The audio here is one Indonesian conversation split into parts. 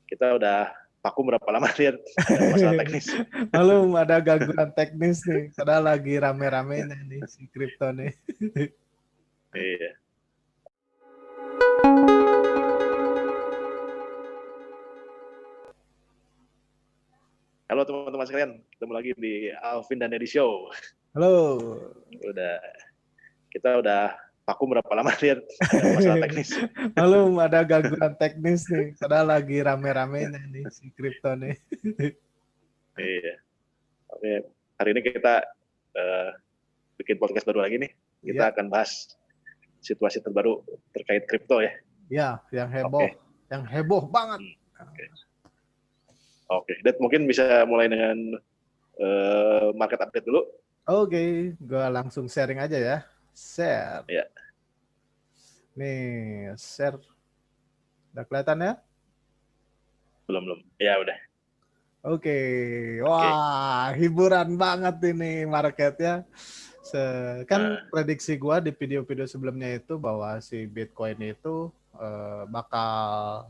Kita udah vakum berapa lama lihat ada masalah teknis. Belum ada gangguan teknis nih, padahal lagi rame-ramenya nih si kripto nih. Iya. Halo teman-teman sekalian, ketemu lagi di Alvin dan Edi Show. Halo. Kita udah vakum berapa lama lihat ada masalah teknis. Belum ada gangguan teknis nih, padahal lagi rame-ramenya nih si kripto nih. Iya. Oke, hari ini kita bikin podcast baru lagi nih. Kita Iya, akan bahas situasi terbaru terkait kripto ya. ya, Oke. yang heboh banget. Oke. Dad mungkin bisa mulai dengan market update dulu. Oke, gue langsung sharing aja ya. Share. Ya. Nih, share. Udah kelihatan ya? Belum. Ya udah. Oke. Oke. Wah, hiburan banget ini marketnya. Kan prediksi gua di video-video sebelumnya itu bahwa si Bitcoin itu bakal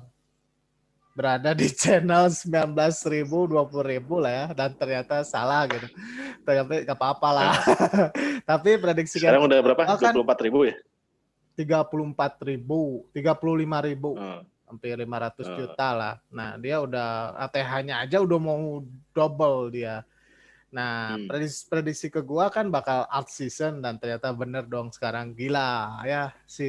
berada di channel 19.000, 20.000 lah ya, dan ternyata salah gitu. Tapi nggak apa-apa lah. Tapi prediksi Sekarang udah berapa? kan 24.000 ya? 34.000, 35.000. Hampir 500 juta lah. Nah, dia udah ATH-nya aja udah mau double dia. Nah, prediksi ke gua kan bakal alt season dan ternyata bener dong sekarang, gila ya. Si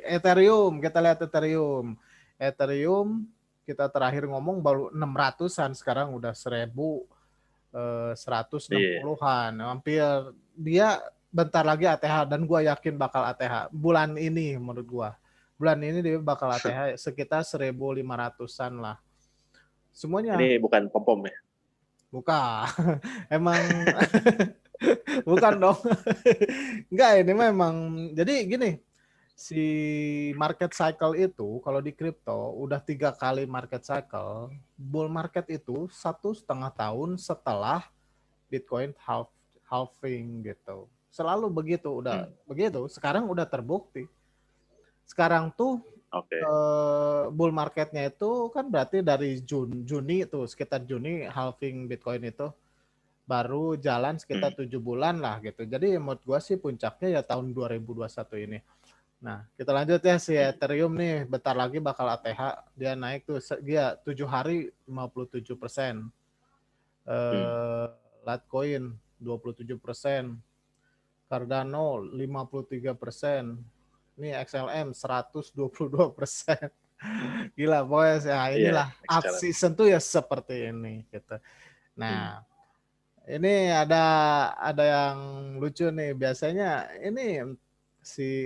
Ethereum, kita lihat Ethereum. Ethereum kita terakhir ngomong baru 600-an, sekarang udah 1.160-an. Hampir dia bentar lagi ATH dan gua yakin bakal ATH bulan ini menurut gua. Bulan ini dia bakal ATH sekitar 1.500-an lah. Semuanya. Ini bukan pom-pom ya? Bukan. Emang bukan dong. Enggak, ini memang. Jadi gini, si market cycle itu kalau di kripto udah 3 kali market cycle. Bull market itu 1,5 tahun setelah Bitcoin halving gitu. Selalu begitu, udah begitu. Sekarang udah terbukti. Sekarang tuh bull marketnya itu kan berarti dari Juni itu, sekitar Juni halving Bitcoin itu baru jalan sekitar 7 bulan lah gitu. Jadi menurut gua sih puncaknya ya tahun 2021 ini. Nah, kita lanjut ya si Ethereum nih, bentar lagi bakal ATH, dia naik tuh dia 7 hari 57%. Litecoin 27%. Cardano 53%. Ini XLM 122%. Gila boys ya, inilah alt season tuh ya seperti ini gitu. Nah, ini ada yang lucu nih. Biasanya ini si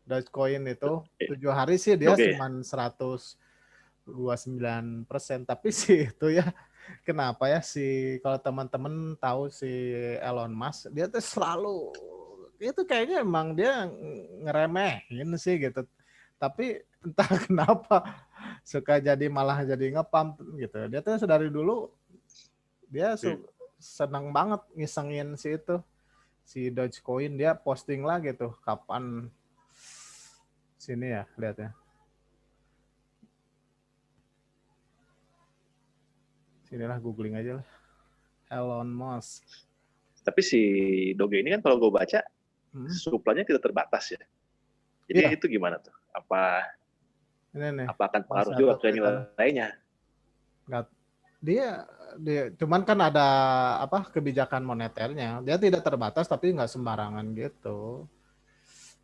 Dogecoin itu 7 hari sih dia cuma 129%, tapi sih itu ya kenapa ya kalau teman-teman tahu si Elon Musk, dia tuh selalu itu kayaknya emang dia ngeremehin sih gitu. Tapi entah kenapa suka malah jadi ngepump gitu. Dia tuh dari dulu dia senang banget ngisengin si Dogecoin, dia posting lah gitu kapan sini ya, lihat ya. Sinilah googling aja lah. Elon Musk. Tapi si Doge ini kan kalau gue baca supply-nya tidak terbatas ya. Jadi itu gimana tuh? Apa akan pengaruh juga ke nilainya? Dia cuman kan ada kebijakan moneternya. Dia tidak terbatas tapi nggak sembarangan gitu.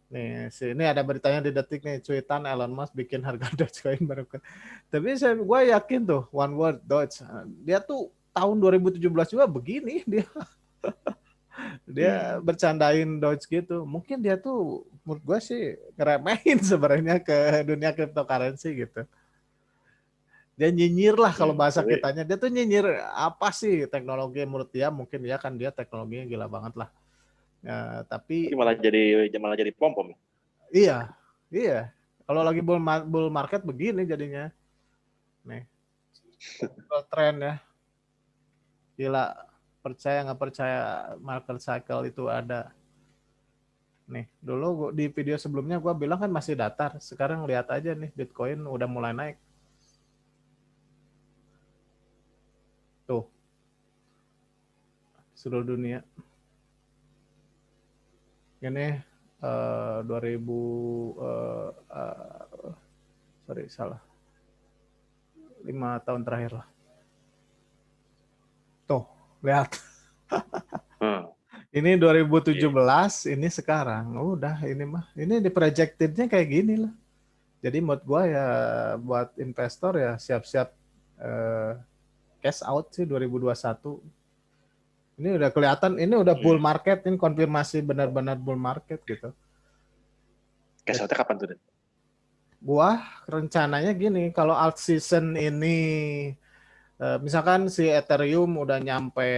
Nih, ini ada beritanya di Detik nih, cuitan Elon Musk bikin harga Dogecoin baru. Tapi gue yakin tuh one word Doge. Dia tuh tahun 2017 juga begini dia. Dia bercandain Doge gitu. Mungkin dia tuh menurut gue sih ngeremehin sebenarnya ke dunia cryptocurrency gitu. Dia nyinyir lah kalau bahasa kitanya. Dia tuh nyinyir apa sih teknologi menurut dia, mungkin ya kan dia teknologinya gila banget lah. Tapi malah jadi pom-pom. Iya. Kalau lagi bull market begini jadinya. Nih. Tren ya. Gila. Percaya nggak percaya market cycle itu ada. Nih, dulu di video sebelumnya gue bilang kan masih datar. Sekarang lihat aja nih, Bitcoin udah mulai naik. Tuh, seluruh dunia. Ini 2000, sorry salah, 5 tahun terakhir lah. Tuh, lihat. Ini 2017, ini sekarang. Udah, ini di projected-nya kayak gini lah. Jadi menurut gua ya buat investor ya siap-siap cash out sih 2021. Ini udah kelihatan, ini udah bull market, ini konfirmasi benar-benar bull market gitu. Cash out-nya kapan tuh, Den? Gua rencananya gini, kalau alt season ini misalkan si Ethereum udah nyampe,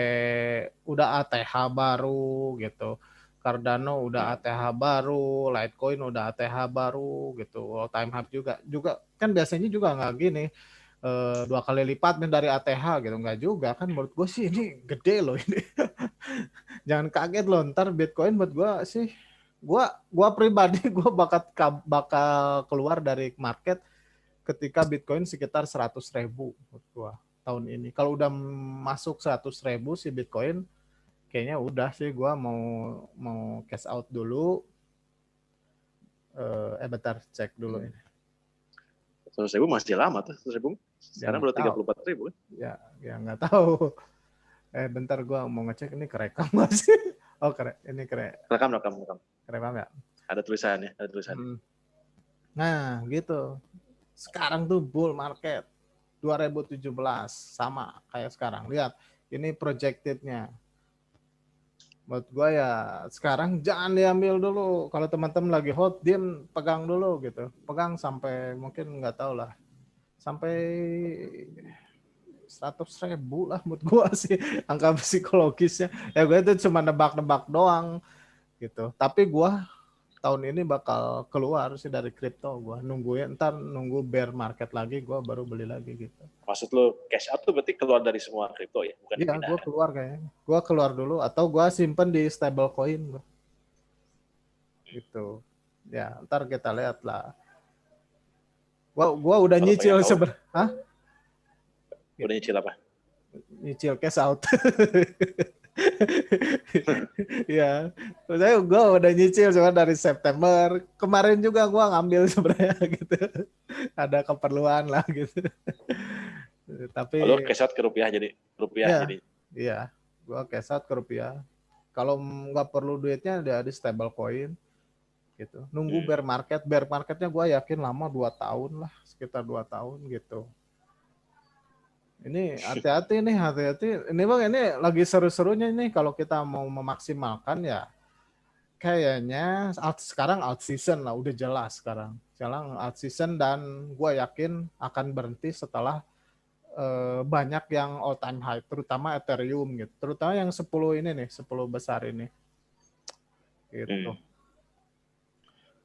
udah ATH baru gitu, Cardano udah ATH baru, Litecoin udah ATH baru gitu, all time high juga kan biasanya juga nggak gini 2 kali lipat nih dari ATH gitu, nggak juga kan. Menurut gue sih ini gede loh ini. Jangan kaget loh, ntar Bitcoin menurut gue sih, gua pribadi gue bakal keluar dari market ketika Bitcoin sekitar 100.000 menurut gua tahun ini. Kalau udah masuk 100.000 si Bitcoin, kayaknya udah sih gua mau cash out dulu. Bentar cek dulu ini. 100.000 masih lama tuh, 100.000. Sekarang baru 34.000 kan? Ya nggak tahu. Bentar gua mau ngecek ini kerekam masih. Oh ini Rekam. Kerekam ya? Ada tulisannya. Nah gitu. Sekarang tuh bull market 2017 sama kayak sekarang. Lihat, ini projected-nya. Menurut gue ya sekarang jangan diambil dulu. Kalau teman-teman lagi hot, diam, pegang dulu gitu. Pegang sampai mungkin nggak tahu lah. Sampai 100.000 lah menurut gue sih angka psikologisnya. Ya gue itu cuma nebak-nebak doang gitu. Tapi gue tahun ini bakal keluar sih dari kripto. Gue nunggu bear market lagi, gue baru beli lagi gitu. Maksud lo cash out tuh berarti keluar dari semua kripto ya, bukan? Iya, gue keluar kayaknya. Gue keluar dulu atau gue simpen di stable coin gitu. Ya, ntar kita lihat lah. Gua udah nyicil sebenarnya. Hah? Udah nyicil apa? Nyicil cash out. Ya, saya gue udah nyicil cuma dari September. Kemarin juga gue ngambil sebenarnya gitu. Ada keperluan lah gitu. Tapi lo cash out ke rupiah jadi jadi. Iya, gue cash out ke rupiah. Kalau nggak perlu duitnya ada di stable coin gitu. Nunggu bear marketnya gue yakin lama 2 tahun lah, sekitar 2 tahun gitu. Ini hati-hati. Ini bang, ini lagi seru-serunya nih kalau kita mau memaksimalkan ya. Kayaknya sekarang out season lah, udah jelas sekarang. Sekarang out season dan gue yakin akan berhenti setelah banyak yang all time high, terutama Ethereum gitu. Terutama yang 10 ini nih, 10 besar ini. Gitu.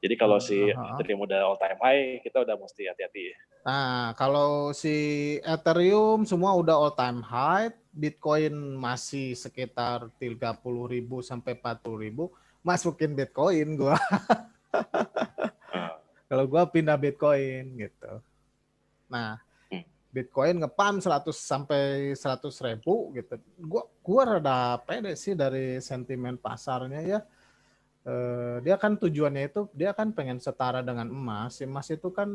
Jadi kalau si Ethereum udah all time high, kita udah mesti hati-hati ya. Nah, kalau si Ethereum semua udah all time high, Bitcoin masih sekitar 30.000 sampai 40.000, masukin Bitcoin gua. Kalau gua pindah Bitcoin gitu. Nah, Bitcoin ngepam 100 sampai 100.000 gitu. Gua rada pede sih dari sentimen pasarnya ya. Dia kan tujuannya itu dia kan pengen setara dengan emas. Emas itu kan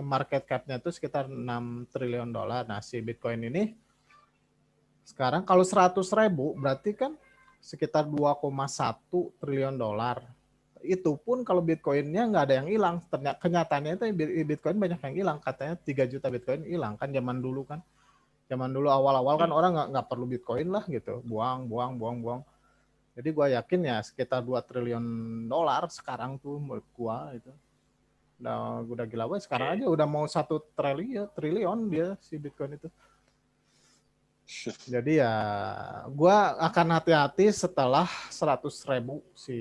market cap-nya itu sekitar 6 triliun dolar. Nah, si Bitcoin ini sekarang kalau 100.000 berarti kan sekitar 2,1 triliun dolar. Itu pun kalau Bitcoin-nya nggak ada yang hilang. Ternyata kenyataannya itu Bitcoin banyak yang hilang. Katanya 3 juta Bitcoin hilang kan zaman dulu kan. Zaman dulu awal-awal kan orang nggak perlu Bitcoin lah gitu. Buang. Jadi gue yakin ya sekitar 2 triliun dolar sekarang tuh menurut gue itu. Udah gila banget. Sekarang aja udah mau 1 triliun dia si Bitcoin itu. Jadi ya gue akan hati-hati setelah 100.000 si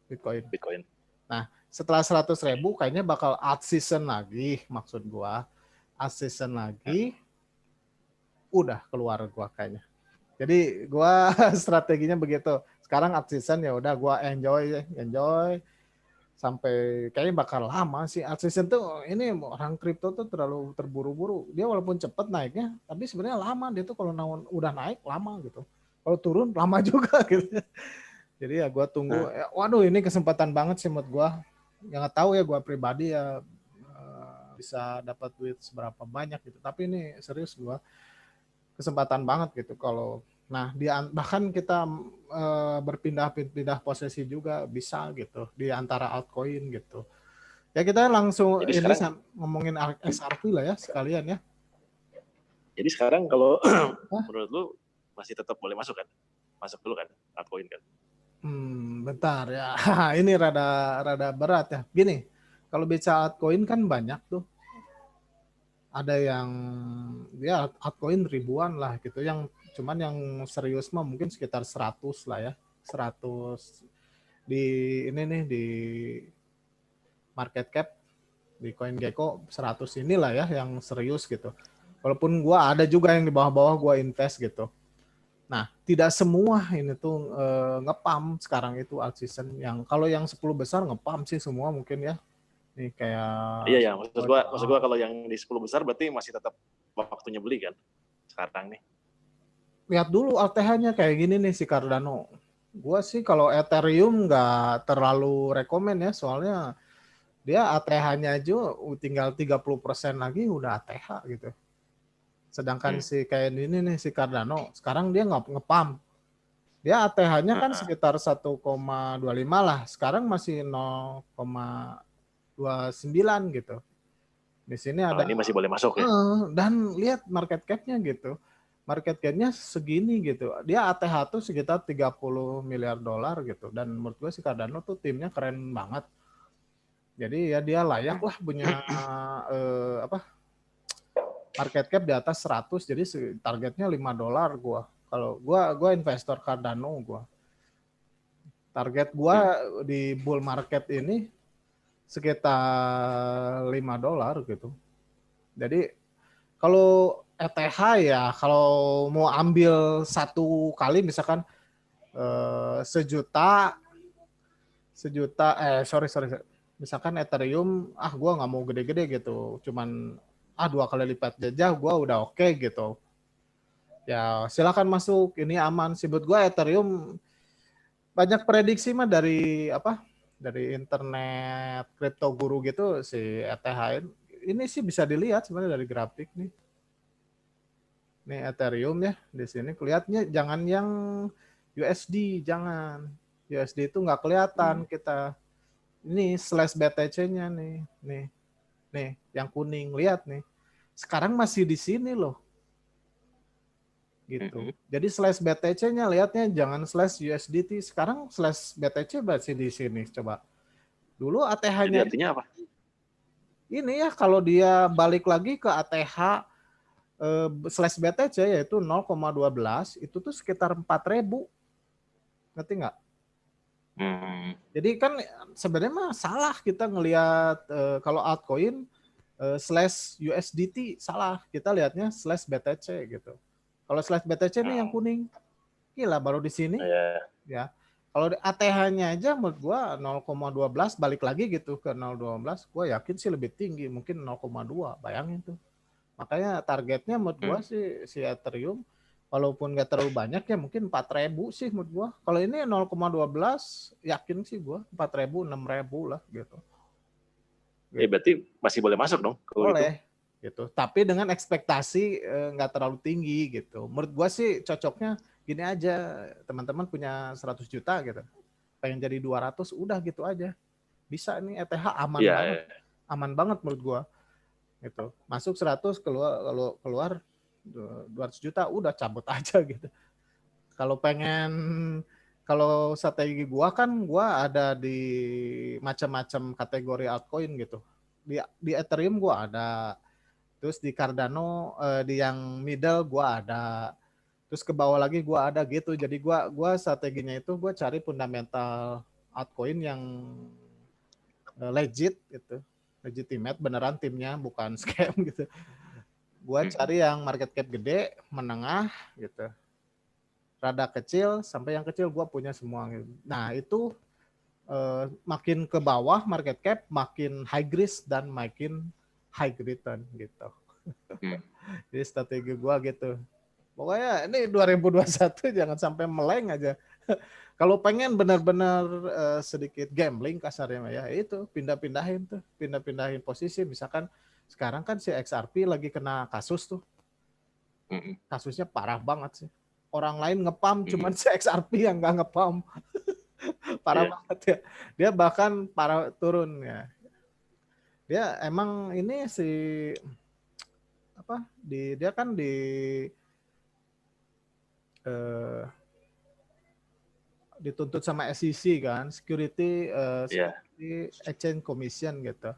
Bitcoin. Nah setelah 100.000 kayaknya bakal alt season lagi, maksud gue. Alt season lagi udah keluar gue kayaknya. Jadi gue strateginya begitu. sekarang AdSense ya udah gue enjoy sampai kayaknya bakal lama sih. AdSense tuh ini orang kripto tuh terlalu terburu-buru. Dia walaupun cepet naiknya, tapi sebenarnya lama dia tuh kalau udah naik lama gitu. Kalau turun lama juga gitu. Jadi ya gue tunggu. Waduh ini kesempatan banget sih menurut gue. Yang nggak tahu ya gue pribadi ya bisa dapat duit seberapa banyak gitu. Tapi ini serius gue kesempatan banget gitu kalau bahkan kita berpindah-pindah posisi juga bisa gitu di antara altcoin gitu. Ya kita langsung Jadi ini sekarang, ngomongin XRP lah ya sekalian ya. Jadi sekarang kalau menurut lu masih tetap boleh masuk kan? Masuk dulu kan altcoin kan? Bentar ya. Ini rada berat ya. Gini, kalau bicara altcoin kan banyak tuh. Ada yang ya altcoin ribuan lah gitu, yang cuman yang serius mah mungkin sekitar 100 lah ya, 100 di ini nih di market cap di CoinGecko 100 inilah ya yang serius gitu. Walaupun gua ada juga yang di bawah-bawah gua invest gitu. Nah, tidak semua ini tuh ngepam sekarang itu alt season. Yang kalau yang 10 besar ngepam sih semua mungkin ya. Nih kayak Iya, maksud gua kalau yang di 10 besar berarti masih tetap waktunya beli kan sekarang nih. Lihat dulu ATH-nya kayak gini nih si Cardano. Gua sih kalau Ethereum nggak terlalu rekomen ya, soalnya dia ATH-nya aja tinggal 30% lagi udah ATH gitu. Sedangkan si kayak ini nih si Cardano, sekarang dia nggak ngepam. Dia ATH-nya kan sekitar 1,25 lah. Sekarang masih 0,29 gitu. Di sini ada ini masih boleh masuk ya. Dan lihat market cap-nya gitu. Market cap-nya segini gitu. Dia ATH tuh sekitar 30 miliar dolar gitu. Dan menurut gue si Cardano tuh timnya keren banget. Jadi ya dia layak lah punya market cap di atas 100. Jadi targetnya 5 dolar gue. Kalau gue investor Cardano gue. Target gue di bull market ini sekitar 5 dolar gitu. Jadi kalau ETH ya kalau mau ambil satu kali misalkan sejuta misalkan Ethereum gue nggak mau gede-gede gitu, cuman 2 kali lipat aja gue udah oke gitu. Ya silakan masuk, ini aman sih buat gue. Ethereum banyak prediksi mah dari internet crypto guru gitu si ETH ini sih bisa dilihat sebenarnya dari grafik nih. Nih Ethereum ya, di sini kelihatannya jangan yang USD, jangan. USD itu nggak kelihatan kita. Ini slash BTC-nya nih yang kuning, lihat nih. Sekarang masih di sini loh. Gitu. Jadi slash BTC-nya lihatnya jangan slash USDT. Sekarang slash BTC masih di sini, coba. Dulu ATH-nya. Jadi artinya apa? Ini ya kalau dia balik lagi ke ATH slash BTC yaitu 0,12 itu tuh sekitar 4.000. Ngerti nggak? Jadi kan sebenarnya mah salah kita ngelihat kalau altcoin slash USDT salah, kita lihatnya slash BTC gitu. Kalau slash BTC ini yang kuning, gila baru di sini. Ya. Kalau ATH-nya aja menurut gua 0,12 balik lagi gitu ke 0,12, gua yakin sih lebih tinggi, mungkin 0,2, bayangin tuh. Makanya targetnya menurut gua sih si Ethereum walaupun nggak terlalu banyak ya mungkin 4.000 sih menurut gua. Kalau ini 0,12 yakin sih gua 4.000 6.000 lah gitu. Berarti masih boleh masuk dong kalau boleh gitu. Tapi dengan ekspektasi nggak terlalu tinggi gitu. Menurut gua sih cocoknya gini aja, teman-teman punya 100 juta gitu. Pengen jadi 200 udah gitu aja. Bisa nih ETH aman banget. Aman banget menurut gua. Gitu. Masuk 100 keluar 200 juta udah cabut aja gitu. Kalau strategi gua kan gua ada di macam-macam kategori altcoin gitu. Di Ethereum gua ada, terus di Cardano di yang middle gua ada, terus ke bawah lagi gua ada gitu. Jadi gua strateginya itu gua cari fundamental altcoin yang legit gitu, legitimate beneran timnya bukan scam gitu. Gua cari yang market cap gede, menengah gitu. rada kecil sampai yang kecil gue punya semua. Nah itu makin ke bawah market cap makin high risk dan makin high return gitu. Jadi strategi gue gitu. Pokoknya ini 2021 jangan sampai meleng aja. Kalau pengen benar-benar sedikit gambling kasarnya ya itu pindah-pindahin posisi. Misalkan sekarang kan si XRP lagi kena kasus tuh. Kasusnya parah banget sih. Orang lain ngepam, cuman si XRP yang nggak ngepam. Parah banget ya. Dia bahkan parah turun ya. Dia emang ini si apa? Dia kan dituntut sama SEC kan, Security Exchange Commission gitu.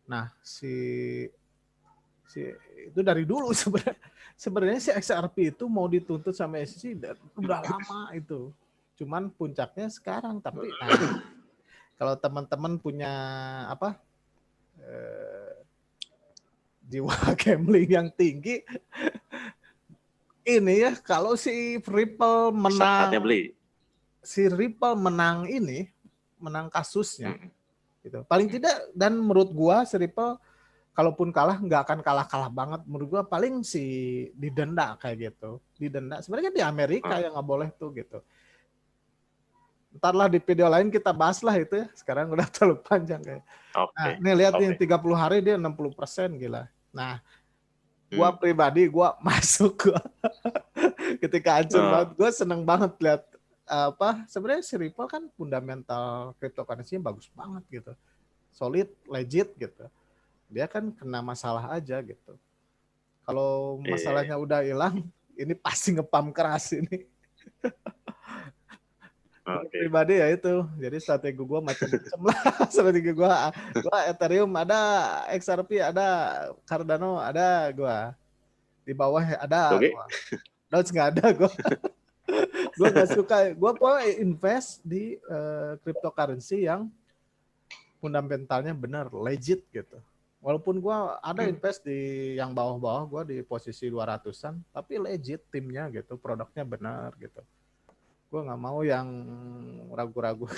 Nah, si itu dari dulu sebenarnya si XRP itu mau dituntut sama SEC udah lama itu. Cuman puncaknya sekarang. Tapi kalau teman-teman punya apa jiwa gambling yang tinggi, ini ya kalau si Ripple menang, si Ripple menang kasusnya, gitu. Paling tidak, dan menurut gua si Ripple kalaupun kalah nggak akan kalah banget. Menurut gua paling si didenda kayak gitu, didenda. Sebenarnya di Amerika yang nggak boleh tuh gitu. Ntarlah di video lain kita bahas lah itu ya. Sekarang udah terlalu panjang kayak. Nah, nih lihat nih 30 hari dia 60% gila. Nah, gua pribadi gua masuk ketika hancur banget. Gua seneng banget lihat sebenarnya si Ripple kan fundamental cryptocurrency-nya bagus banget gitu. Solid, legit gitu. Dia kan kena masalah aja gitu. Kalau masalahnya udah hilang, ini pasti ngepam keras ini. Pribadi ya itu. Jadi strategi gue macam-macam lah. Strategi gue Ethereum ada, XRP ada, Cardano ada gue. Di bawah ada. Doge nggak ada gue. Gue nggak suka. Gue invest di cryptocurrency yang fundamentalnya benar, legit gitu. Walaupun gue ada invest di yang bawah-bawah, gue di posisi 200-an, tapi legit timnya gitu, produknya benar gitu. Gue nggak mau yang ragu-ragu.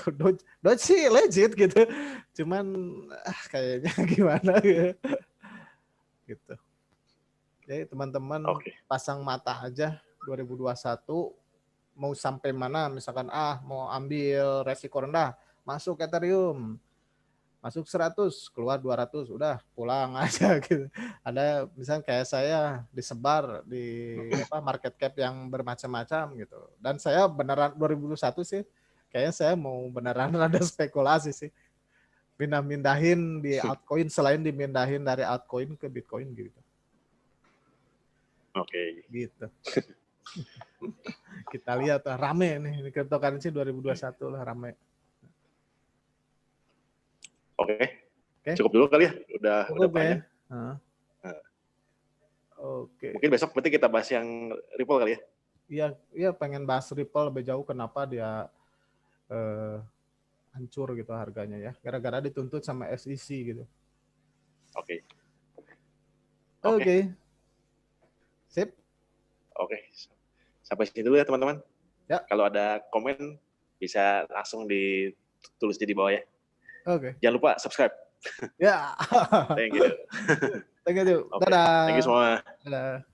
Doge sih legit gitu, cuman kayaknya gimana gitu. Jadi teman-teman pasang mata aja 2021 mau sampai mana, misalkan mau ambil resiko rendah, masuk Ethereum. Masuk 100, keluar 200, udah pulang aja gitu. Ada misalnya kayak saya disebar di market cap yang bermacam-macam gitu. Dan saya beneran 2021 sih, kayaknya saya mau beneran ada spekulasi sih. Pindah-mindahin di altcoin selain dimindahin dari altcoin ke Bitcoin gitu. Gitu. Kita lihat rame nih cryptocurrency 2021 lah rame. Cukup dulu kali ya, udah panjang. Mungkin besok berarti kita bahas yang Ripple kali ya. Iya pengen bahas Ripple lebih jauh kenapa dia hancur gitu harganya ya, gara-gara dituntut sama SEC gitu. Oke. Sip. Sampai sini dulu ya teman-teman. Kalau ada komen bisa langsung ditulis di bawah ya. Jangan lupa subscribe. Ya. Thank you. Dadah. Thank you semua. Dadah.